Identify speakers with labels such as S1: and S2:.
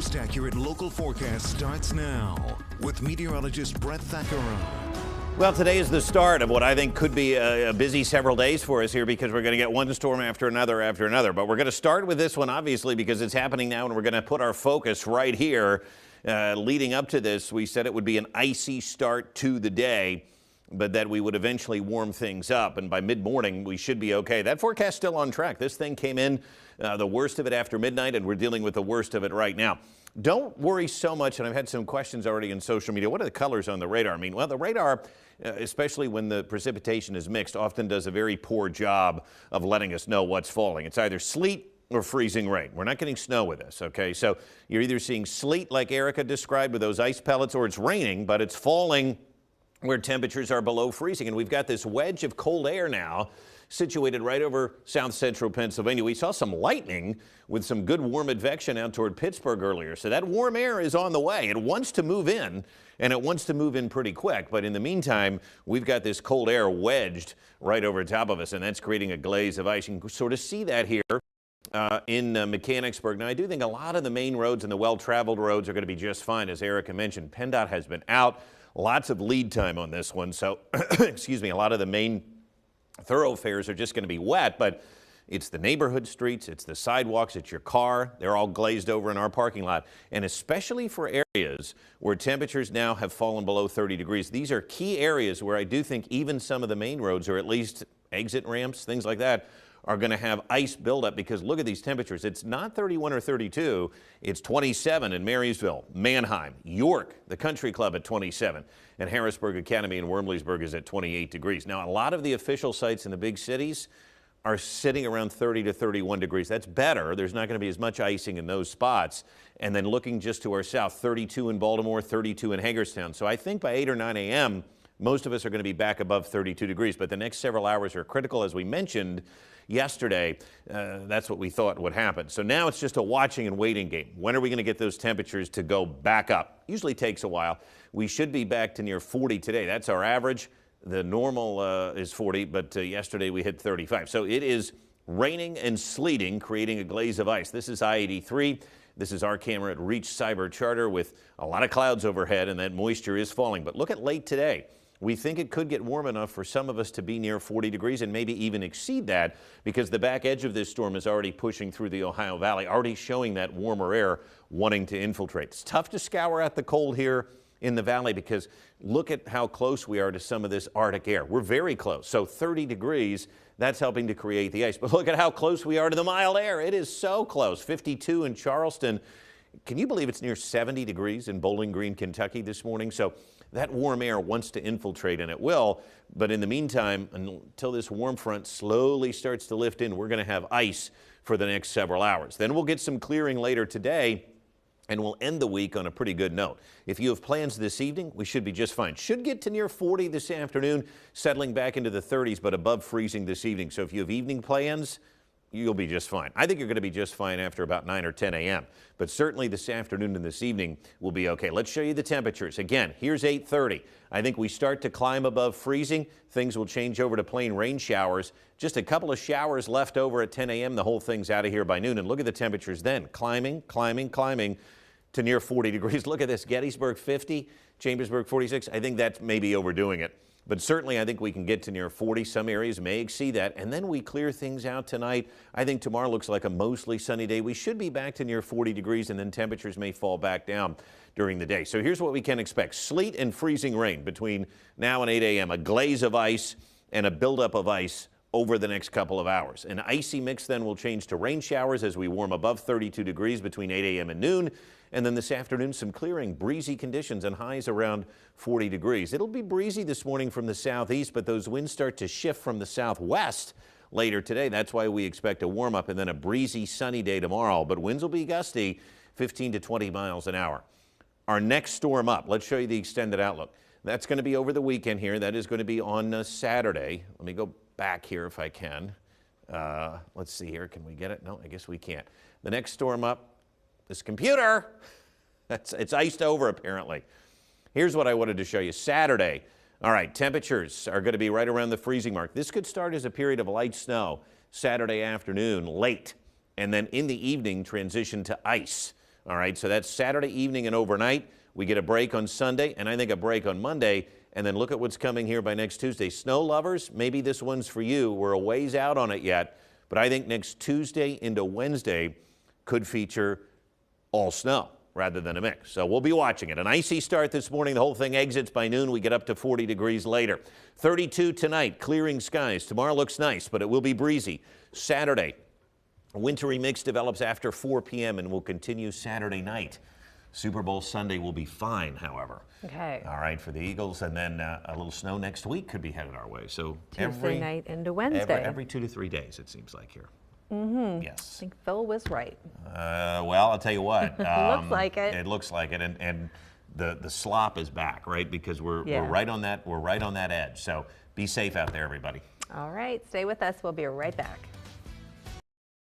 S1: most accurate local forecast starts now with meteorologist Brett Thackeray.
S2: Well, today is the start of what I think could be a busy several days for us here because we're going to get one storm after another. But we're going to start with this one, obviously, because it's happening now, and we're going to put our focus right here. Leading up to this, we said it would be an icy start to the day, but that we would eventually warm things up, and by mid-morning, we should be okay. That forecast still on track. This thing came in the worst of it after midnight, and we're dealing with the worst of it right now. Don't worry so much, and I've had some questions already in social media. What are the colors on the radar mean? Well, the radar, especially when the precipitation is mixed, often does a very poor job of letting us know what's falling. It's either sleet or freezing rain. We're not getting snow with this, okay? So you're either seeing sleet like Erica described with those ice pellets, or it's raining, but it's falling where temperatures are below freezing. And we've got this wedge of cold air now situated right over south central Pennsylvania. We saw some lightning with some good warm advection out toward Pittsburgh earlier. So that warm air is on the way. It wants to move in, and it wants to move in pretty quick. But in the meantime, we've got this cold air wedged right over top of us, and that's creating a glaze of ice. You can sort of see that here in Mechanicsburg. Now, I do think a lot of the main roads and the well-traveled roads are going to be just fine. As Erica mentioned, PennDOT has been out. Lots of lead time on this one. So, excuse me, a lot of the main thoroughfares are just going to be wet, but it's the neighborhood streets, it's the sidewalks, it's your car. They're all glazed over in our parking lot. And especially for areas where temperatures now have fallen below 30 degrees, these are key areas where I do think even some of the main roads, or at least exit ramps, things like that, are going to have ice buildup, because look at these temperatures. It's not 31 or 32. It's 27 in Marysville, Manheim, York, the Country Club at 27, and Harrisburg Academy in Wormleysburg is at 28 degrees. Now, a lot of the official sites in the big cities are sitting around 30 to 31 degrees. That's better. There's not going to be as much icing in those spots. And then looking just to our south, 32 in Baltimore, 32 in Hagerstown. So I think by 8 or 9 a.m., most of us are going to be back above 32 degrees. But the next several hours are critical, as we mentioned yesterday. That's what we thought would happen. So now it's just a watching and waiting game. When are we going to get those temperatures to go back up? Usually takes a while. We should be back to near 40 today. That's our average. The normal is 40, but yesterday we hit 35. So it is raining and sleeting, creating a glaze of ice. This is I-83. This is our camera at Reach Cyber Charter with a lot of clouds overhead, and that moisture is falling. But look at late today. We think it could get warm enough for some of us to be near 40 degrees and maybe even exceed that, because the back edge of this storm is already pushing through the Ohio Valley, already showing that warmer air wanting to infiltrate. It's tough to scour out the cold here in the valley because look at how close we are to some of this Arctic air. We're very close. So 30 degrees, that's helping to create the ice. But look at how close we are to the mild air. It is so close. 52 in Charleston. Can you believe it's near 70 degrees in Bowling Green, Kentucky this morning? So that warm air wants to infiltrate, and it will. But in the meantime, until this warm front slowly starts to lift in, we're going to have ice for the next several hours. Then we'll get some clearing later today, and we'll end the week on a pretty good note. If you have plans this evening, we should be just fine. Should get to near 40 this afternoon, settling back into the 30s, but above freezing this evening. So if you have evening plans, you'll be just fine. I think you're going to be just fine after about 9 or 10 a.m. But certainly this afternoon and this evening will be okay. Let's show you the temperatures. Again, here's 8:30. I think we start to climb above freezing. Things will change over to plain rain showers. Just a couple of showers left over at 10 a.m. The whole thing's out of here by noon. And look at the temperatures then. Climbing to near 40 degrees. Look at this. Gettysburg 50, Chambersburg 46. I think that's maybe overdoing it. But certainly I think we can get to near 40. Some areas may exceed that. And then we clear things out tonight. I think tomorrow looks like a mostly sunny day. We should be back to near 40 degrees, and then temperatures may fall back down during the day. So here's what we can expect. Sleet and freezing rain between now and 8 a.m. A glaze of ice and a buildup of ice over the next couple of hours. An icy mix then will change to rain showers as we warm above 32 degrees between 8 a.m. and noon. And then this afternoon, some clearing, breezy conditions and highs around 40 degrees. It'll be breezy this morning from the southeast, but those winds start to shift from the southwest later today. That's why we expect a warm up and then a breezy, sunny day tomorrow. But winds will be gusty, 15 to 20 miles an hour. Our next storm up, let's show you the extended outlook. That's going to be over the weekend here. That is going to be on Saturday. Let me go back here if I can. Let's see here. Can we get it? No, I guess we can't. The next storm up. This computer, it's iced over apparently. Here's what I wanted to show you. Saturday, all right, temperatures are going to be right around the freezing mark. This could start as a period of light snow Saturday afternoon, late, and then in the evening transition to ice All right, so that's Saturday evening and overnight. We get a break on Sunday, and I think a break on Monday. And then look at what's coming here by next Tuesday. Snow lovers, maybe this one's for you. We're a ways out on it yet, but I think next Tuesday into Wednesday could feature all snow rather than a mix. So we'll be watching it. An icy start this morning. The whole thing exits by noon. We get up to 40 degrees later. 32 tonight, clearing skies. Tomorrow looks nice, but it will be breezy. Saturday, a wintry mix develops after 4 p.m. and will continue Saturday night. Super Bowl Sunday will be fine, however.
S3: Okay.
S2: All right, for the Eagles, and then a little snow next week could be headed our way. So
S3: Tuesday night into Wednesday.
S2: Every 2 to 3 days, it seems like here. Yes.
S3: I think Phil was right.
S2: Well, I'll tell you what.
S3: Looks like it.
S2: It looks like it, and the slop is back, right? Because we're right on that edge. So be safe out there, everybody.
S3: All right, stay with us. We'll be right back.